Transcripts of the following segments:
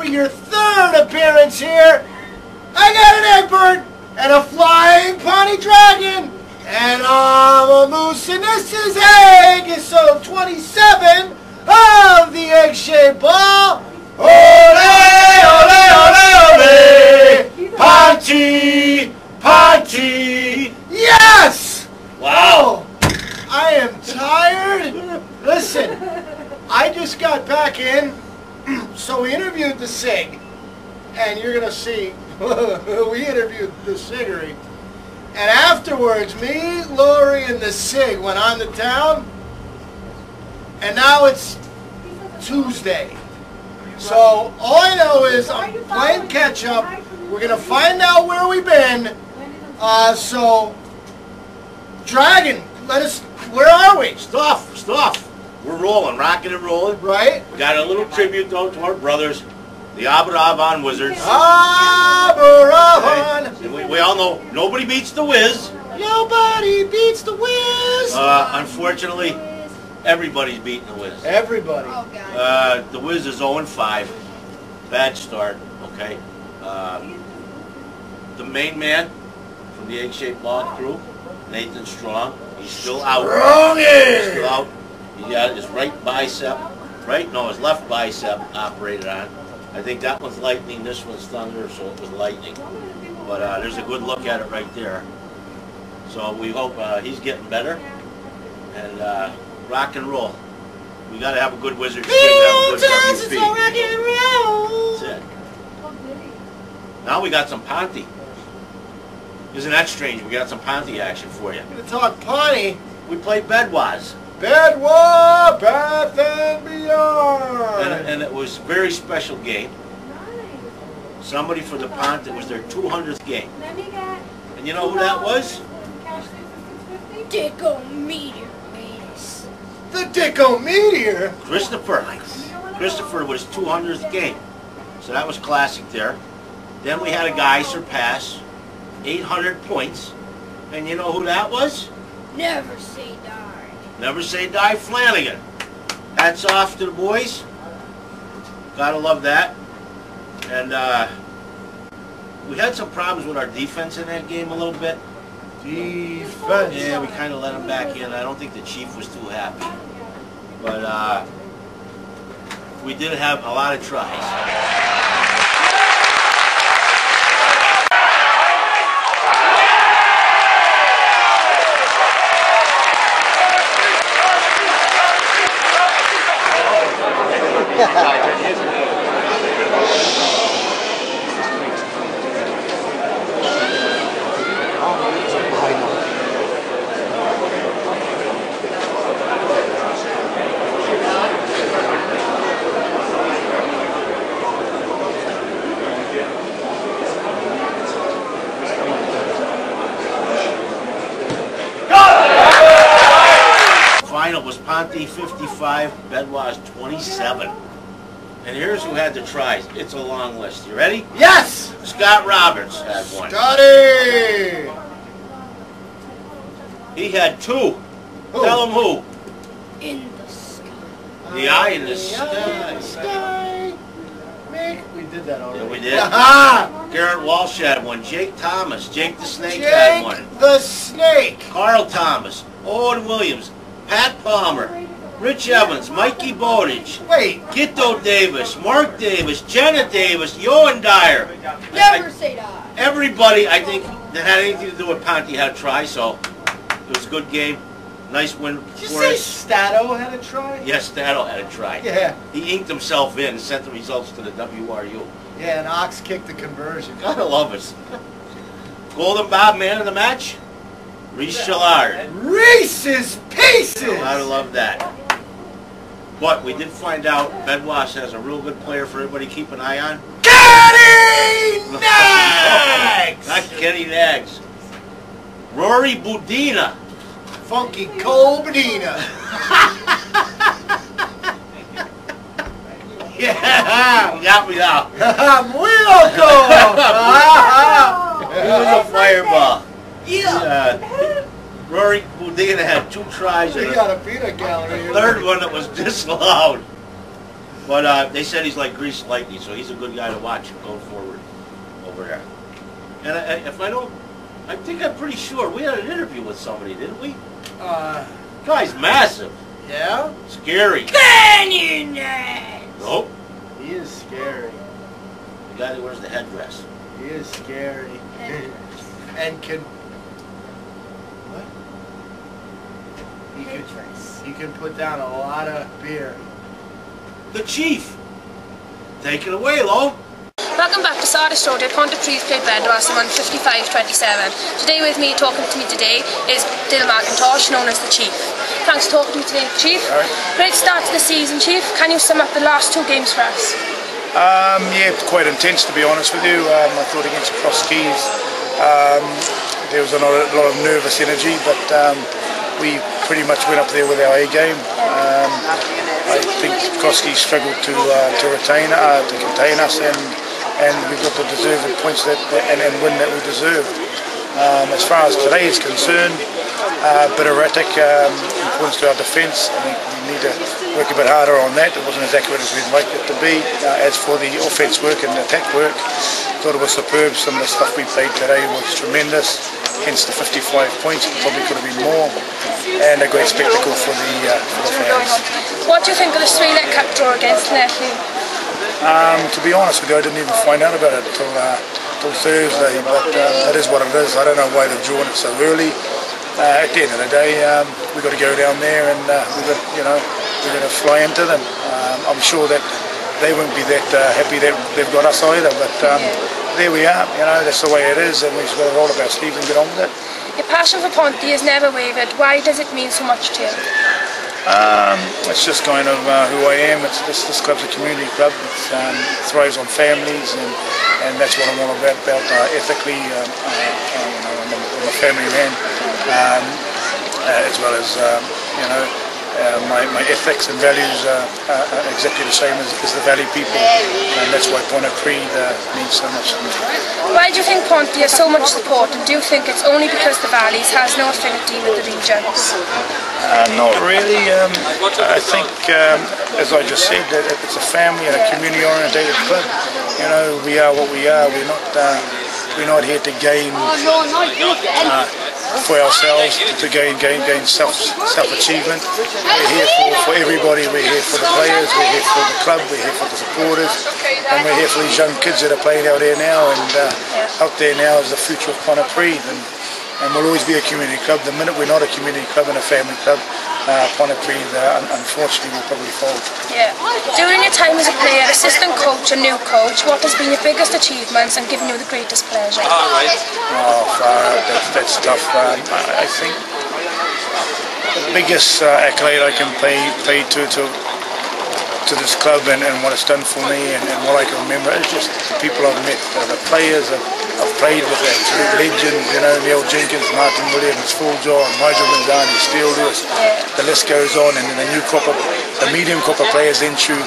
for your third appearance here. I got an egg bird and a flying pony dragon. And I'm a moose, and this is episode 27 of the egg-shaped ball. Ole, ole, ole, ole! Party, party! Yes! Wow! I am tired. Listen, I just got back in, so we interviewed the SIG, and you're gonna see. We interviewed the SIGgery. And afterwards, me, Lori, and the SIG went on to town, and now it's Tuesday. So all I know is I'm playing catch up. We're gonna find out where we've been. So, Dragon, where are we? Stuff. We're rolling, rocking and rolling. Right? We got a little tribute though to our brothers, the Aberavon Wizards. Aberavon! We all know nobody beats the Wiz. Nobody beats the Wiz! Unfortunately, everybody's beating the Wiz. Everybody. Oh, God. The Wiz is 0-5. Bad start, okay? The main man from the egg-shaped ball crew, Nathan Strong, he's still out. He's still out. He got his right bicep, his left bicep operated on. I think that one's lightning, this one's thunder, so it was lightning. But there's a good look at it right there. So we hope he's getting better. And rock and roll. We got to have a good Wizards team to have a good WP. Rock and roll. That's it. Now we got some Ponty. Isn't that strange? We got some Ponty action for you. I'm going to talk Pawnee. We played Bedwas. Bedwa, Bath and Beyond. And it was a very special game. Somebody for the Pont, it was their 200th game. And you know who that was? Dicko Meteor Race. The Dicko Meteor? Christopher. Christopher was 200th game. So that was classic there. Then we had a guy surpass 800 points. And you know who that was? Never say die. Never Say Die Flanagan. Hats off to the boys. Gotta love that. And we had some problems with our defense in that game a little bit. Defense. Yeah, we kind of let them back in. I don't think the Chief was too happy. But we did have a lot of tries. Final was Ponty 55, Bedwas 27. And here's who had the tries. It's a long list. You ready? Yes! Scott Roberts had one. Scotty! He had two. Who? Tell him who. In the sky. The eye in the sky. We did that already. Yeah, we did. Aha! Garrett Walsh had one. Jake Thomas. Jake the Snake Jake had one. the Snake. Carl Thomas. Owen Williams. Pat Palmer. Rich Evans. Mikey Bowditch. Wait. Gitto Davis. Mark Davis. Jenna Davis. Johan Dyer. Never say die. Everybody, I think, that had anything to do with Ponty had a try, so it was a good game. Nice win Did you for say us. Stato had a try? Yes, Stato had a try. Yeah. He inked himself in and sent the results to the WRU. Yeah, and Ox kicked the conversion. Gotta love us. Golden Bob man of the match, Reese Shillard. Reese's Pieces! Gotta love that. But we did find out Bedwas has a real good player for everybody to keep an eye on. Kenny Nags! Not Kenny Nags. Rory Budina. Funky Cole Bedina. Yeah, you got me now. Muy loco! He was a fireball. Yeah. Rory Budina had 2 tries We and got a peanut gallery. a third one that was disallowed. But they said he's like greased lightning, so he's a good guy to watch going forward over there. And I think I'm pretty sure we had an interview with somebody, didn't we? Guy's massive. Yeah? Scary. Canyon! Nope. He is scary. The guy that wears the headdress. He is scary. And can... What? He can put down a lot of beer. The Chief. Take it away, Lo. Welcome back to Sardis Road at Pontypridd played Bedwas and won 55-27. Today with me, talking to me today, is Dale McIntosh, known as the Chief. Thanks for talking to me today, Chief. Right. Great start to the season, Chief. Can you sum up the last 2 games for us? Yeah, quite intense to be honest with you. I thought against Cross Keys there was a lot of nervous energy, but we pretty much went up there with our A game. I think Cross Keys struggled to contain us, and we got the deserved points and win that we deserved. As far as today is concerned, a bit erratic in points to our defence. I think we need to work a bit harder on that. It wasn't as accurate as we'd like it to be. As for the offence work and attack work, I thought it was superb. Some of the stuff we played today was tremendous, hence the 55 points. It probably could have been more, and a great spectacle for the fans. What do you think of the 3-leg cup draw against Matthew? To be honest with you, I didn't even find out about it till Thursday, but that is what it is. I don't know why they've drawn it so early. At the end of the day, we've got to go down there and we're going to fly into them. I'm sure that they won't be that happy that they've got us either, but there we are. That's the way it is, and we've got to roll up our sleeves and get on with it. Your passion for Ponty has never wavered. Why does it mean so much to you? It's just kind of who I am. This club's a community club. It thrives on families, and that's what I'm all about ethically. I'm a family man, as well as my ethics and values are exactly the same as the Valley people, and that's why Pontypridd means so much to me. Why do you think Ponty has so much support, and do you think it's only because the Valleys has no affinity with the regions? Not really. I think, as I just said, that it's a family and a community-orientated club. We are what we are. We're not here to gain for ourselves, to gain self-achievement. We're here for everybody. We're here for the players. We're here for the club. We're here for the supporters, and we're here for these young kids that are playing out there now. And out there now is the future of Pontypridd, and we'll always be a community club. The minute we're not a community club and a family club, Pontypridd unfortunately will probably fall. Yeah. During your time as a player, assistant coach and new coach, what has been your biggest achievements and given you the greatest pleasure? Oh, far out. That's tough. I think the biggest accolade I can pay to this club and what it's done for me and what I can remember is just the people I've met, the players I've played with, absolute legends, Neil Jenkins, Martin Williams, Full John, Nigel Manzani, Steele Lewis, the list goes on, and then the medium crop of players then through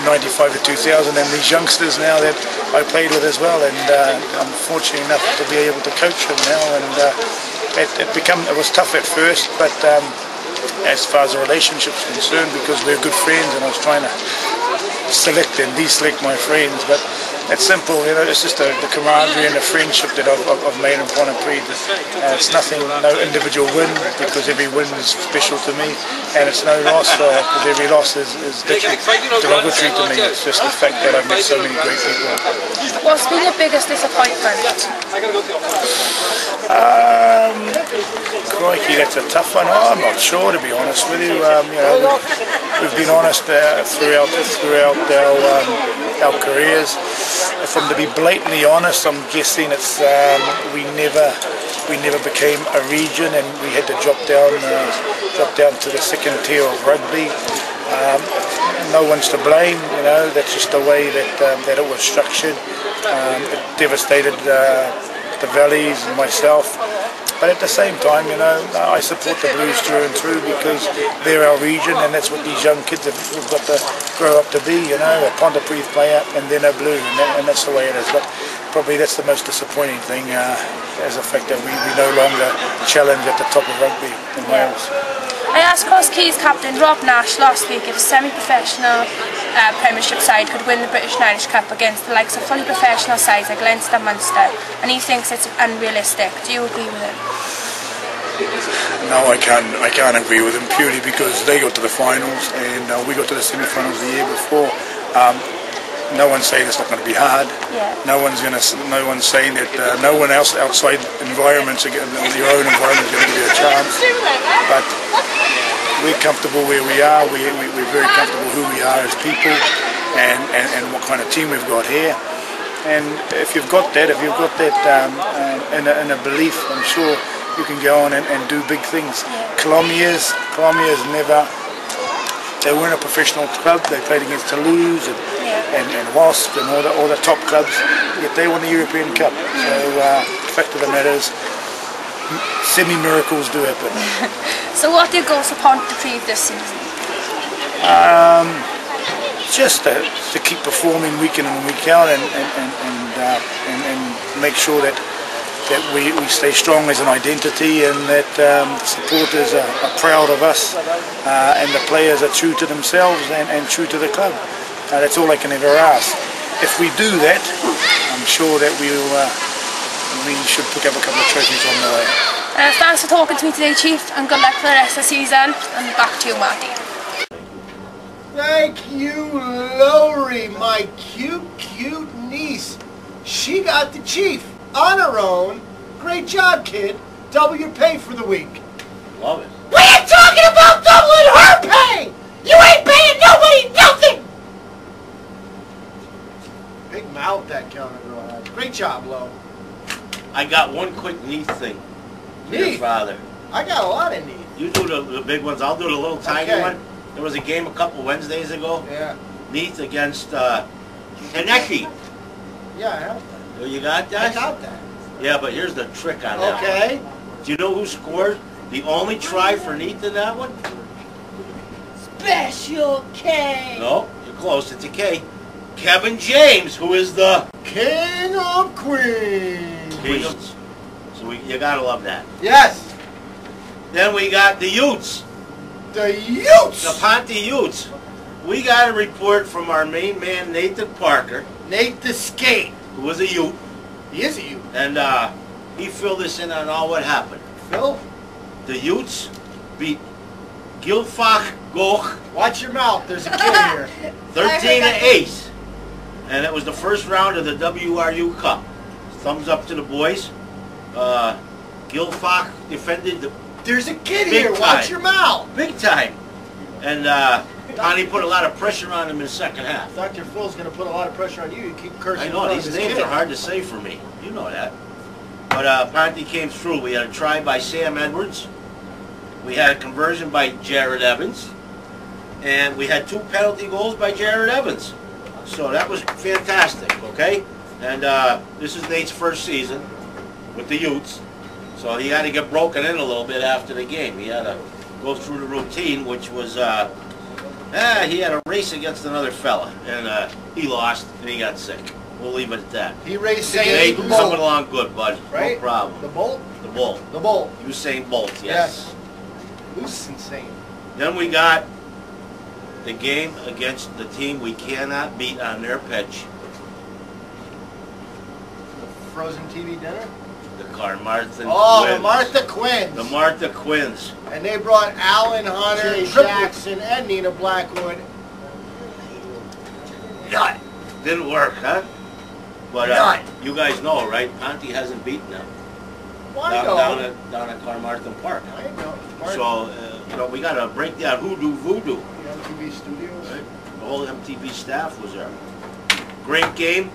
95 to 2000, and these youngsters now that I played with as well, and I'm fortunate enough to be able to coach them now, and it was tough at first, but as far as the relationship's concerned, because we're good friends, and I was trying to select and deselect my friends, but it's simple, it's just the camaraderie and the friendship that I've made in Pontypridd. It's nothing, no individual win, because every win is special to me, and it's no loss, because every loss is derogatory to me. It's just the fact that I've met so many great people. What's been your biggest disappointment? Crikey, that's a tough one. I'm not sure, to be honest with you. We've been honest throughout our careers. If I'm to be blatantly honest, I'm guessing it's we never became a region, and we had to drop down to the second tier of rugby. No one's to blame, that's just the way that it was structured. It devastated the Valleys and myself. But at the same time, I support the Blues through and through, because they're our region, and that's what these young kids have got to grow up to be, a Pontypridd player and then a Blue, and that's the way it is. But probably that's the most disappointing thing, as the fact that we no longer challenge at the top of rugby in Wales. I asked Cross Keys captain Rob Nash last week if a semi-professional Premiership side could win the British and Irish Cup against the likes of fully professional sides like Leinster and Munster, and he thinks it's unrealistic. Do you agree with him? No, I can't agree with him, purely because they got to the finals and we got to the semi-finals the year before. No one's saying it's not going to be hard. Yeah. No one's saying that no one else outside environments, your own environment, is going to give you a chance. But we're comfortable where we are. We're very comfortable who we are as people and what kind of team we've got here. And if you've got that, in a belief, I'm sure you can go on and do big things. Colomiers never. They weren't a professional club. They played against Toulouse and Wasp and all the top clubs. Yet they won the European Cup. So the fact of the matter is, semi-miracles do happen. So what are your goals for Pontypridd this season? Just to keep performing week in and week out and make sure that we stay strong as an identity, and that supporters are proud of us, and the players are true to themselves and true to the club. That's all I can ever ask. If we do that, I'm sure that we should pick up a couple of trophies on the way. Thanks for talking to me today, Chief, and good luck for the rest of the season. And back to you, Matty. Thank you, Lowry, my cute niece. She got the Chief on her own. Great job, kid. Double your pay for the week. Love it. We ain't talking about doubling her pay! You ain't paying nobody nothing! Big mouth that counter girl has. Great job, Lo. I got one quick neat thing. Your Neat? father. I got a lot of neat. You do the big ones. I'll do the little tiny Okay. one. There was a game a couple Wednesdays ago. Yeah. Neat against Kaneki. Yeah, I have Oh, you got that. I that? got that. Yeah, but here's the trick on that. Okay. Do you know who scored the only try for Neat in that one? Special K! No, you're close. It's a K. Kevin James, who is the King of Queens. Queens. So you gotta love that. Yes. Then we got the Utes, The Utes. the Ponty Utes. We got a report from our main man Nathan Parker, Nate the Skate. who was a Ute, He is a Ute. and he filled us in on all what happened. Phil, The Utes beat Gilfach Goch watch your mouth. There's a kid here. 13-8, and it was the first round of the WRU Cup. Thumbs up to the boys. Gilfach defended the There's a kid Big here. time. Watch your mouth. big time, and Connie put a lot of pressure on him in the second half. Dr. Phil's going to put a lot of pressure on you. You keep cursing. I in know, front of these this names kid. are hard to say for me. You know that. But Ponty came through. We had a try by Sam Edwards. We had a conversion by Jared Evans. And we had 2 penalty goals by Jared Evans. So that was fantastic, okay? And this is Nate's first season with the Utes. So he had to get broken in a little bit after the game. He had to go through the routine, which was, he had a race against another fella. And he lost, and he got sick. We'll leave it at that. He raced Nate, against the coming Bolt. along good, bud. Right? No problem. The Bolt? The Bolt. The Bolt. Usain Bolt, yes. This is insane. Then we got the game against the team we cannot beat on their pitch, The Frozen TV dinner? the Carmarthen Oh, Quins. the Martha Quins. The Martha Quins. And they brought Alan Hunter, Jay Jackson, and Nina Blackwood. Nut. Didn't work, huh? But Nut. you guys know, right? Ponty hasn't beaten them Why down no? at Carmarthen Park. I know. Mark, So we got to break that hoodoo voodoo. MTV Studios. Right? The whole MTV staff was there. Great game.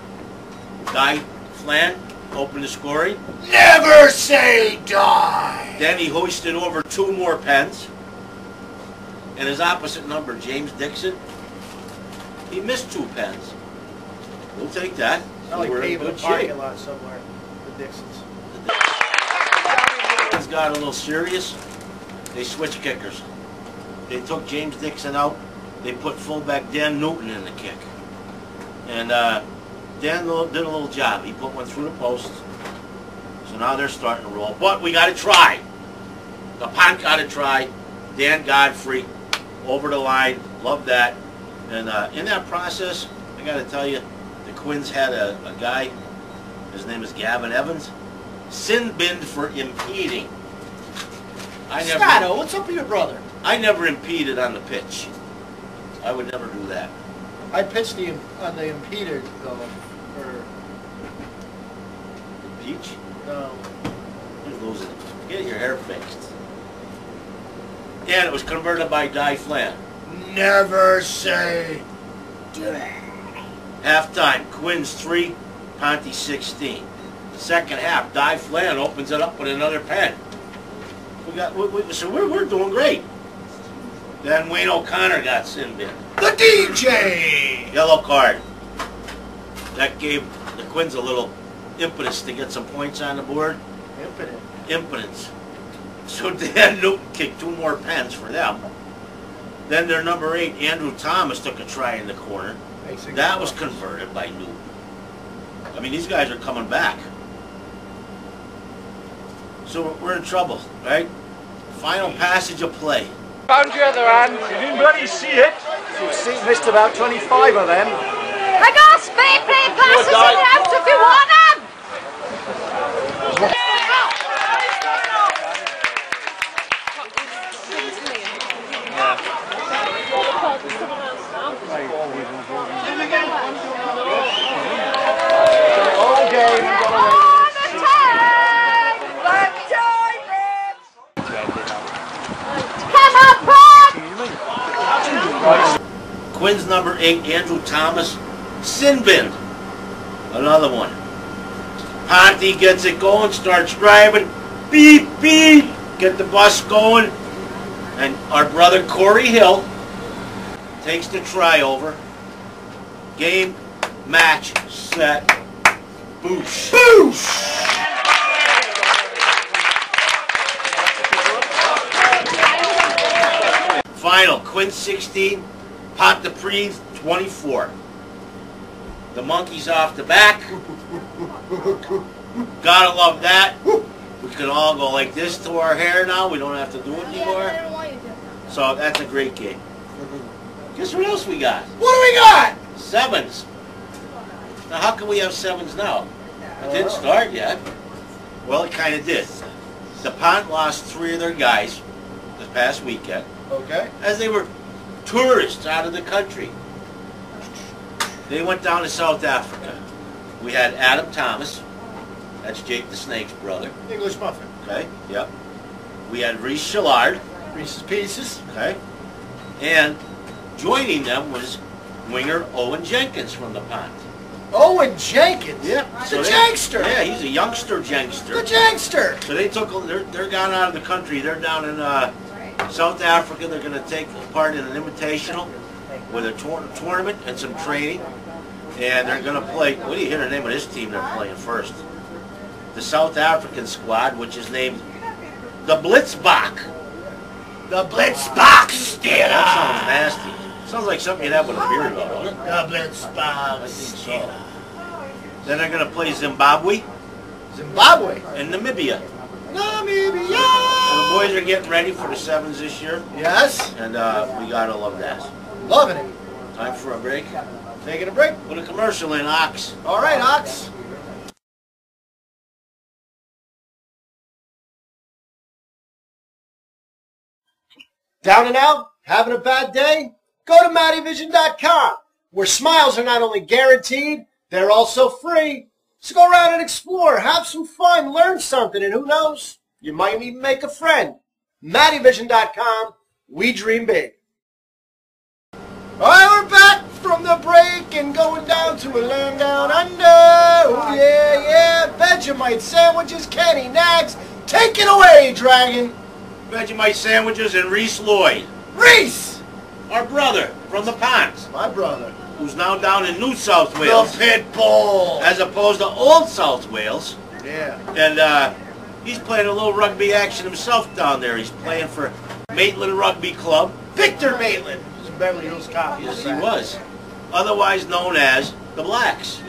Guy Flan opened the scoring. Never say die. Then he hoisted over 2 more pens. And his opposite number, James Dixon, he missed 2 pens. We'll take that. Not like We're in paving a good parking shape. lot somewhere. The Dixons. Things got a little serious. They switched kickers. They took James Dixon out. They put fullback Dan Newton in the kick. And Dan did a little job. He put one through the post. So now they're starting to roll. But we got to try. The Pont got to try. Dan Godfrey over the line. Love that. And in that process, I got to tell you, the Quins had a guy, his name is Gavin Evans, sin-binned for impeding. Scotto, what's up with your brother? I never impeded on the pitch. I would never do that. I pitched on the impeder, though. Peach? No. You're losing it. Get your hair fixed. And it was converted by Di Flan. Never say. Halftime, Quins 3, Ponte 16. Second half, Di Flan opens it up with another pen. So we're doing great. Then Wayne O'Connor got sin-binned. The DJ! Yellow card. That gave the Quins a little impetus to get some points on the board. Impotence. So Dan Newton kicked 2 more pens for them. Then their number 8, Andrew Thomas, took a try in the corner. That was converted by Newton. I mean, these guys are coming back. So we're in trouble, right? Final passage of play. Found your other hand. You didn't bloody see it. You missed about 25 of them. I got spare play passes in the house if you want them! All game. Quins number 8, Andrew Thomas, sin-binned. Another one. Ponte gets it going, starts driving. Beep, beep. Get the bus going. And our brother Corey Hill takes the try over. Game, match, set, boosh. Boosh! Final, Quins 16, Pontypridd 24. The monkey's off the back. Gotta love that. We can all go like this to our hair now. We don't have to do it anymore. So that's a great game. Guess what else we got? What do we got? 7s. Now how can we have 7s now? It didn't start yet. Well, it kind of did. The Pont lost 3 of their guys this past weekend. Okay. As they were tourists out of the country. They went down to South Africa. We had Adam Thomas. That's Jake the Snake's brother. English muffin. Okay, yep. We had Reese Shillard. Reese's Pieces. Okay. And joining them was winger Owen Jenkins from the Pont. Owen Jenkins? Yeah. The Jankster. Yeah, he's a youngster Jankster. The Jankster. So they took, they're gone out of the country. They're down in South Africa. They're going to take part in an invitational with a tournament and some training. And they're going to play, what do you hear the name of this team they're playing first? The South African squad, which is named the Blitzbach. The Blitzbach Steelers. That sounds nasty. Sounds like something you'd have with a beard on. The Blitzbach So. Then they're going to play Zimbabwe. Zimbabwe. And Namibia. Namibia. So the boys are getting ready for the 7s this year. Yes. And we got to love that. Loving it. Time for a break. Taking a break. Put a commercial in, Ox. All right, Ox. Down and out? Having a bad day? Go to Mattyvison.com, where smiles are not only guaranteed, they're also free. So go around and explore, have some fun, learn something, and who knows, you might even make a friend. Mattyvison.com, we dream big. All right, we're back from the break and going down to a land down under. Oh, yeah, yeah. Vegemite sandwiches, Kenny Nags. Take it away, Dragon. Vegemite sandwiches and Reese Lloyd. Reese! Our brother from the Pont. My brother. Who's now down in New South Wales. The Pit Bull. As opposed to Old South Wales. Yeah. And he's playing a little rugby action himself down there. He's playing for Maitland Rugby Club. Victor Maitland. He's a Beverly Hills cop. Yes, he was. Otherwise known as the Blacks.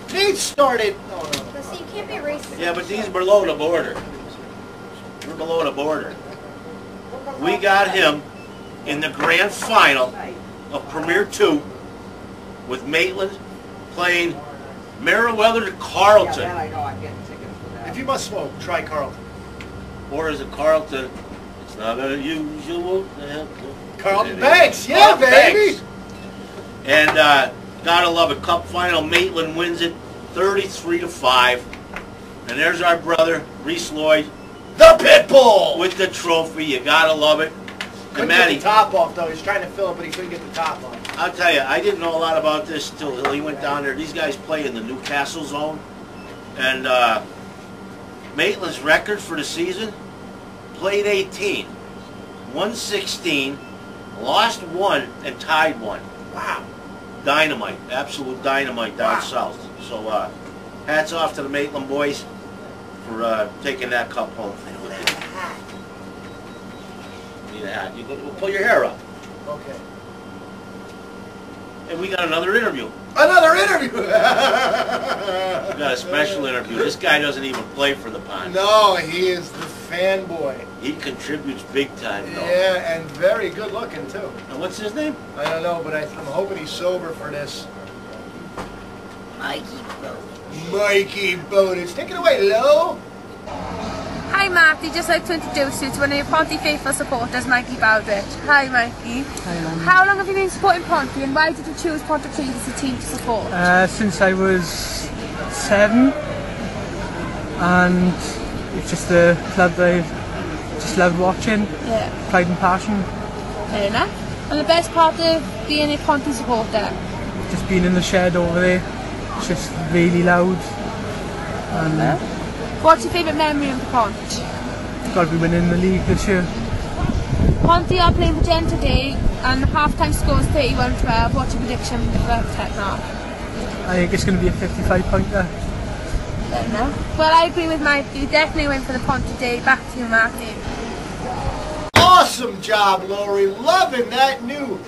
They started... Oh, no. So you can't be racist. Yeah, but these are below the border. We're below the border. We got him in the grand final of Premier 2 with Maitland playing Meriwether to Carleton. If you must smoke, try Carlton. Or is it Carleton? It's not unusual. Carlton Banks, yeah, Carlton baby. Banks. And gotta love it. Cup final, Maitland wins it 33-5. And there's our brother, Reese Lloyd, The Pitbull! with the trophy. You gotta love it. Couldn't And get Matty, the top off, though. He's trying to fill it, but he couldn't get the top off. I'll tell you, I didn't know a lot about this till he went down there. These guys play in the Newcastle zone. And Maitland's record for the season, played 18, won 16, lost 1, and tied 1. Wow. Dynamite, absolute dynamite down south. So hats off to the Maitland boys for taking that cup home. Need a hat. We'll pull your hair up. Okay. And we got another interview. Another interview! We got a special interview. This guy doesn't even play for the Pond. No, he is the fanboy. He contributes big time, though. Yeah, and very good looking, too. And what's his name? I don't know, but I'm hoping he's sober for this. Mikey Bowden. Mikey Bowden. Take it away, Lo. Hi Matty, just like to introduce you to one of your Ponty faithful supporters, Mikey Bowditch. Hi Mikey. Hi, Lon. How long have you been supporting Ponty and why did you choose Pontypridd as a team to support? Since I was 7, and it's just a club that I've just loved watching. Yeah. Pride and passion. Fair enough. And the best part of being a Ponty supporter? Just being in the shed over there, it's just really loud. And What's your favourite memory of the Pont? got to be winning the league this year. Ponty are playing for Gen today and half-time score is 31-12. What's your prediction for the second half? I think it's going to be a 55-pointer. Fair enough. Well, I agree with Mike. You definitely win for the Pont today. Back to you, Matty. Awesome job, Lori. Loving that new,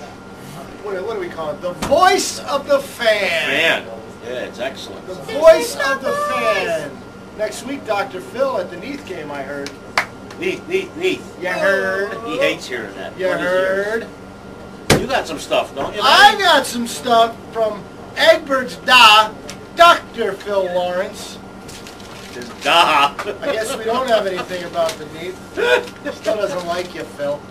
what do we call it? The voice of the fan. Man. Yeah, it's excellent. The voice of the fan. Next week, Dr. Phil at the Neath game, I heard. Neath. You heard? He hates hearing that. You heard? You got some stuff, don't you? I got some stuff from Egbert's Dr. Phil Lawrence. His da. I guess we don't have anything about the Neath. Still doesn't like you, Phil.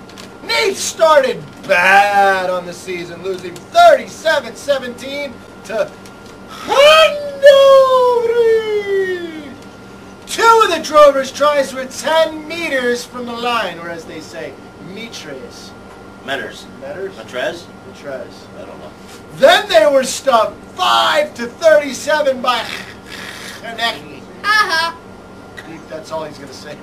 Neath started bad on the season, losing 37-17 to Hannover. 2 of the Drovers tries were 10 meters from the line, or as they say, metres. Metters. Metres? Matrez? Metres. I don't know. Then they were stuffed 5-37 by Hanecki. That's all he's going to say.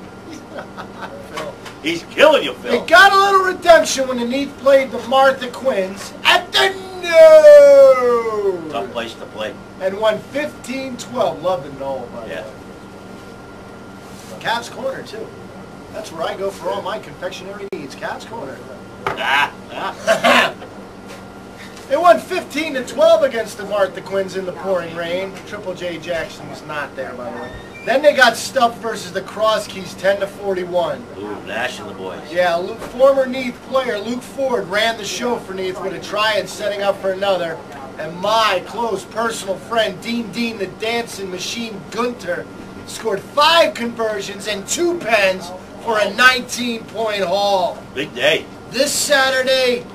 Phil. He's killing you, Phil. They got a little redemption when the Neath played the Martha Quinns at the Knoll. Tough place to play. And won 15-12. Love the Knoll, by the Yeah. way. Cat's Corner, too. That's where I go for all my confectionery needs. Cat's Corner. They won 15-12 against the Martha Quinns in the pouring rain. Triple J Jackson was not there, by the way. Then they got stuffed versus the Cross Keys 10-41. Ooh, Nash and the boys. Yeah, former Neath player Luke Ford ran the show for Neath with a try and setting up for another. And my close personal friend, Dean the Dancing Machine Gunter, scored 5 conversions and 2 pens for a 19-point haul. Big day. This Saturday,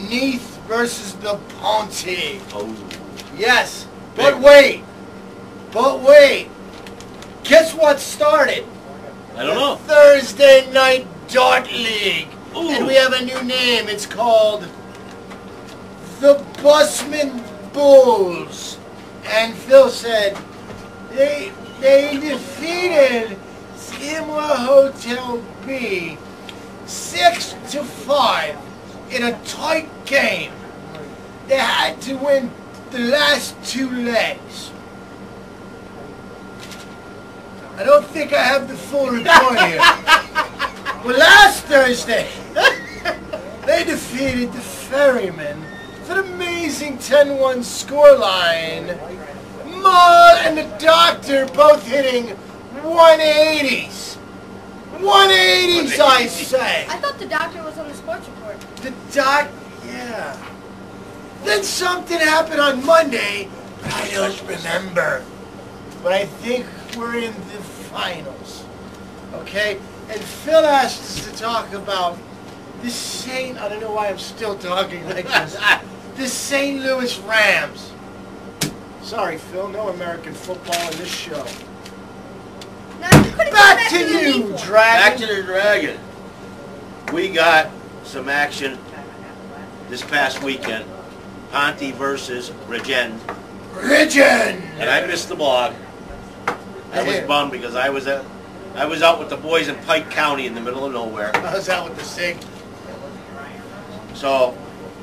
Neath versus the Ponty. Oh. Yes, Big. but wait. Guess what started? I don't know. Thursday Night Dart League. Ooh. And we have a new name. It's called the Busman Bulls. And Phil said they defeated Skidmore Hotel B 6-5 in a tight game. They had to win the last 2 legs. I don't think I have the full report here. Well, last Thursday, they defeated the Ferrymen with an amazing 10-1 scoreline. Mull and the Doctor both hitting 180s. 180s, I say. I thought the Doctor was on the sports report. Yeah. Then something happened on Monday, but I don't remember. But I think we're in the finals. Okay? And Phil asked us to talk about the St. I don't know why I'm still talking like this. The St. Louis Rams. Sorry, Phil, no American football in this show. Back to you, Dragon. Back to the Dragon. We got some action this past weekend. Ponte versus Bridgend. And I missed the blog. I was bummed because I was out with the boys in Pike County in the middle of nowhere. I was out with the SIG. So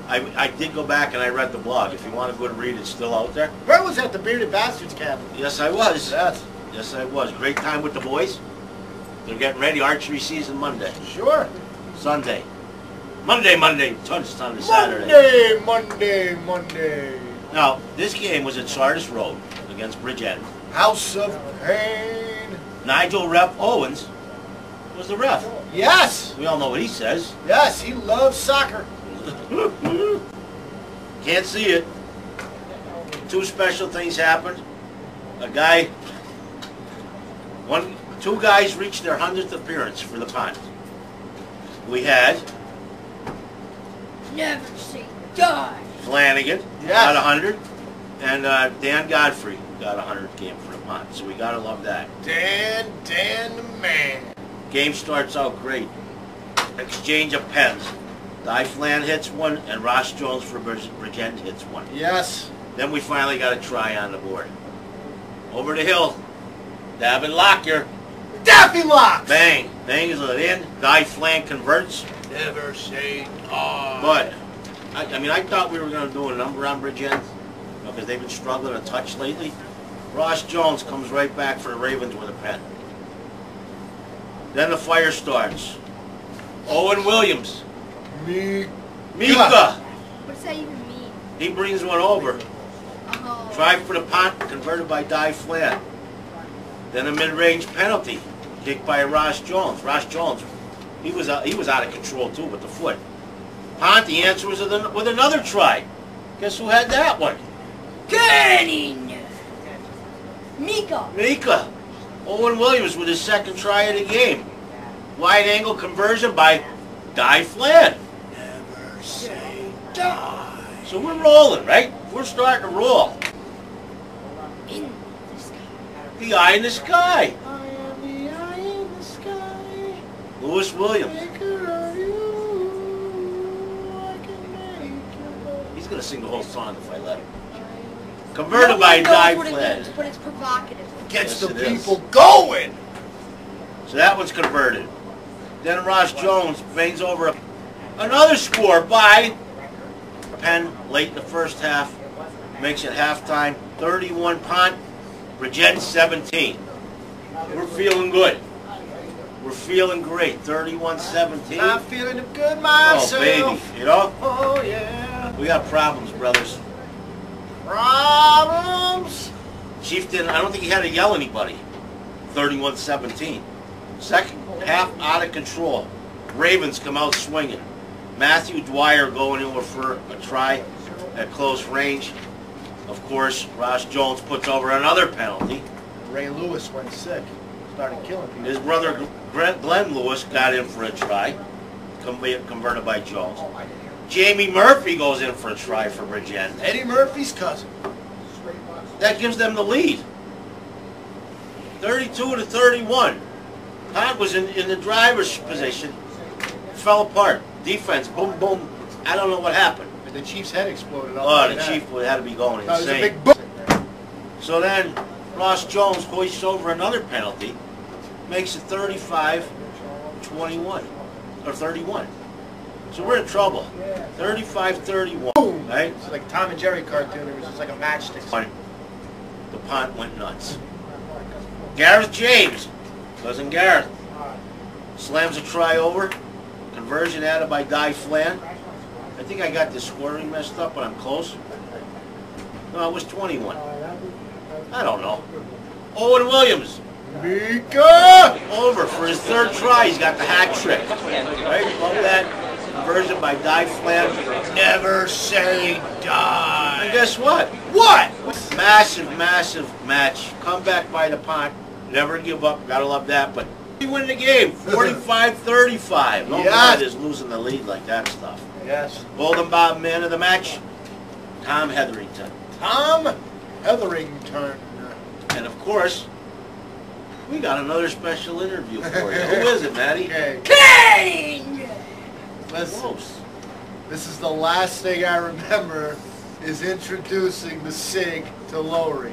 I did go back and I read the blog. If you want to go to read it, it's still out there. Where was that? The Bearded Bastards cabin? Yes, I was. Yes. Yes, I was. Great time with the boys. They're getting ready. Archery season Monday. Sure. Sunday. Monday. Tons on Saturday. Monday. Now, this game was at Sardis Road against Bridgend. House of Pain. Nigel Rep Owens was the ref. Yes. We all know what he says. Yes, he loves soccer. Can't see it. Two special things happened. Two guys reached their 100th appearance for the Pont. We had Never say die. Flanagan Yes. got 100, and Dan Godfrey got 100 game for the Pont. So we gotta love that. Dan the man. Game starts out great. Exchange of pens. Di Flan hits one, and Ross Jones for Bridgend hits one. Yes. Then we finally got a try on the board. Over the hill, Davin Lockyer. Daffy Locks. Bang. Bang is it in. Di Flan converts. Never say die. But, I thought we were going to do a number on Bridgend because they've been struggling a touch lately. Ross Jones comes right back for the Ravens with a pen. Then the fire starts. Owen Williams. Mika. What does that even mean? He brings one over. Oh. Try for the Pont, converted by Di Flan. Then a mid-range penalty, kicked by Ross Jones. Ross Jones, he was out of control too with the foot. Ponte answers with another try. Guess who had that one? Canning. Mika. Owen Williams with his second try of the game. Wide angle conversion by Di Flan. Never say die. So we're rolling, right? We're starting to roll. In the sky. The eye in the sky. I am the eye in the sky. Lewis Williams. Maker of you. I can make you. He's going to sing the whole song if I let him. Converted by Di Flan. But it's provocative. Gets Yes, the it is. people going. So that one's converted. Then Ross Jones bangs over another score by Penn late in the first half. Makes it halftime. 31 Pont. Bridgend 17. We're feeling good. We're feeling great. 31-17. I'm feeling good myself. Oh, baby. You know? Oh, yeah. We got problems, brothers. Problems. Chief didn't, I don't think he had to yell anybody. 31-17. Second half out of control. Ravens come out swinging. Matthew Dwyer going in for a try at close range. Of course, Ross Jones puts over another penalty. Ray Lewis went sick. Started killing people. His brother Glenn Lewis got in for a try. Converted by Jones. Jamie Murphy goes in for a try for Bridgend. Eddie Murphy's cousin. That gives them the lead. 32-31. Pont was in the driver's position. Fell apart. Defense, boom, boom. I don't know what happened. And the Chief's head exploded. Oh, the Chief had to be going That was a insane. big boom. So then, Ross Jones hoists over another penalty. Makes it 35-21. Or 31. So we're in trouble. 35-31. Boom. Right? It's like Tom and Jerry cartoon. It was just like a matchstick. The Pont went nuts. Gareth James. Cousin Gareth. Slams a try over. Conversion added by Di Flan. I think I got the scoring messed up, but I'm close. No, it was 21. I don't know. Owen Williams. Mika! Over for his third try. He's got the hat trick. Right? Love that. conversion by Die Flam. Never say die. And guess what? What? Massive, massive match. Comeback by the pond. Never give up. Gotta love that. But we win the game. 45-35. No Yes. good is losing the lead like that stuff. Yes. Golden Bob man of the match, Tom Hetherington. Tom Hetherington. And of course, we got another special interview for you. Who is it, Matty? Okay. King! Listen, Close. this is the last thing I remember is introducing the SIG to Lowry.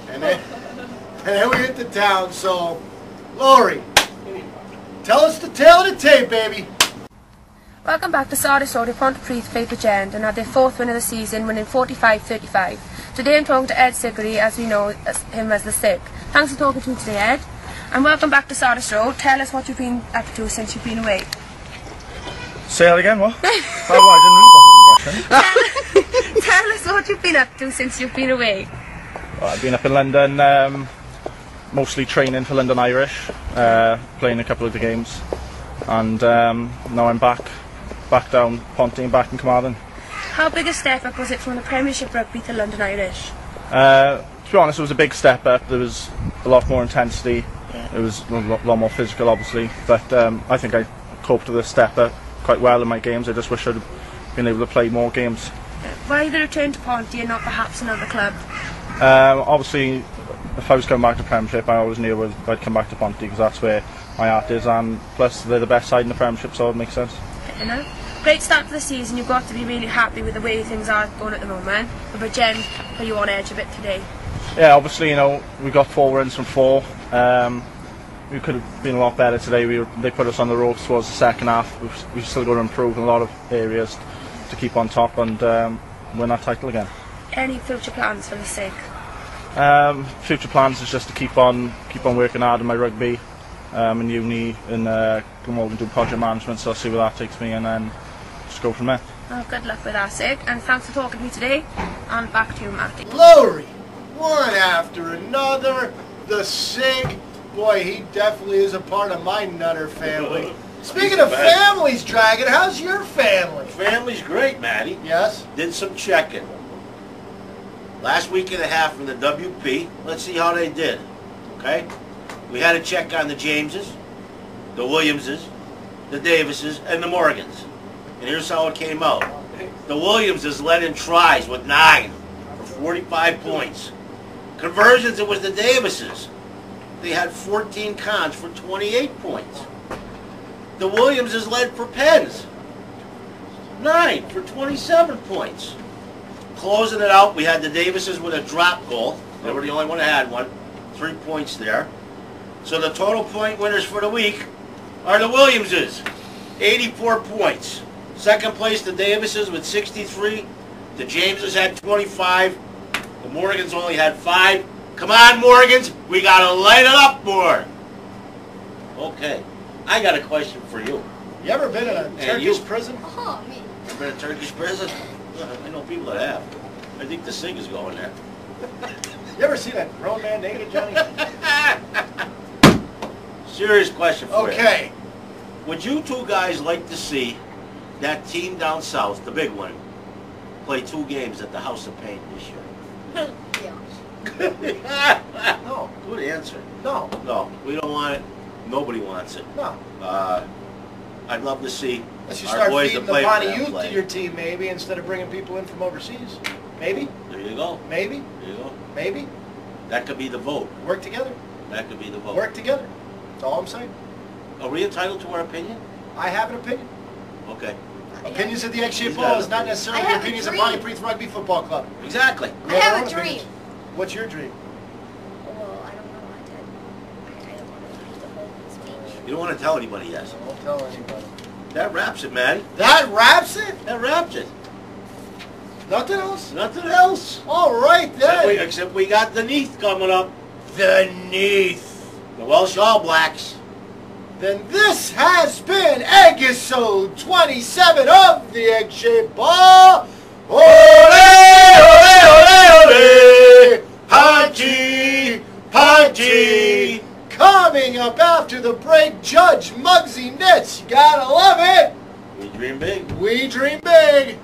And then we hit the town, so Lowry, tell us the tale of the tape, baby. Welcome back to Sardis Road. Pontypridd played the Gent and had their 4th win of the season, winning 45-35. Today I'm talking to Ed Siggery, as we know him as the Sig. Thanks for talking to me today, Ed. And welcome back to Sardis Road. Tell us what you've been up to since you've been away. Say that again, what? I didn't read that. Tell us what you've been up to since you've been away. Well, I've been up in London, mostly training for London Irish, playing a couple of the games, and now I'm back down Ponty and back in Carmarthen. How big a step up was it from the Premiership rugby to London Irish? To be honest, it was a big step up. There was a lot more intensity. It was a lot more physical, obviously, but I think I coped with the step up quite well in my games. I just wish I'd been able to play more games. Why the return to Ponty and not perhaps another club? Obviously, if I was coming back to Premiership, I always knew I'd come back to Ponty because that's where my heart is, and plus they're the best side in the Premiership, so it makes sense. You know? Great start to the season. You've got to be really happy with the way things are going at the moment. But Jen put you on edge a bit today. Yeah, obviously, you know, we got 4 runs from 4. We could have been a lot better today. They put us on the ropes towards the second half. We've still got to improve in a lot of areas to keep on top and win that title again. Any future plans for the SIG? Future plans is just to keep on working hard in my rugby. In uni and come over and do project management, so I'll see where that takes me and then just go from there. Well, good luck with that, SIG, and thanks for talking to me today. And back to you, Matty. Lowry, one after another. The SIG, boy, he definitely is a part of my Nutter family. Speaking of families, Dragon, how's your family? Family's great, Matty. Yes? Did some checking. Last week and a half from the WP. Let's see how they did. Okay? We had a check on the Jameses, the Williamses, the Davises, and the Morgans. And here's how it came out. The Williamses led in tries with 9 for 45 points. Conversions, it was the Davises. They had 14 cons for 28 points. The Williamses led for pens. 9 for 27 points. Closing it out, we had the Davises with a drop goal. They were the only one that had one. 3 points there. So the total point winners for the week are the Williamses, 84 points. Second place, the Davises with 63. The Jameses had 25. The Morgans only had 5. Come on, Morgans, we gotta light it up more. Okay, I got a question for you. You ever been in a Turkish prison? Oh, me. Ever been in a Turkish prison? I know people that have. I think the SIG is going there. You ever seen a grown man naked, Johnny? Serious question for you. Okay. Would you two guys like to see that team down south, the big one, play 2 games at the House of Pain this year? Yeah. No. Good answer. No. No, we don't want it. Nobody wants it. No. I'd love to see Unless you our start boys feeding that the play Bonnie for that youth play. to your team, maybe, instead of bringing people in from overseas. Maybe. There you go. Maybe. There you go. Maybe. That could be the vote. Work together. That could be the vote. Work together. That's all I'm saying. Are we entitled to our opinion? I have an opinion. Okay. Opinions of the egg-shaped He's ball got is an not opinion. necessarily I the have a opinions of dream. Pontypridd Rugby Football Club. Exactly. I You have our a dream. opinions. What's your dream? Well, I don't know. I don't want to use the whole speech. You don't want to tell anybody yes. Don't tell anybody. That wraps it, man. That wraps it? That wraps it. Nothing else? Nothing else. All right, then. Except we got the Neath coming up. The Neath. The Welsh All Blacks. Then this has been episode 27 of the egg-shaped ball. Ole, ole, ole, ole. Punchy, punchy. Coming up after the break, Judge Muggsy Nitz. You gotta love it. We dream big. We dream big.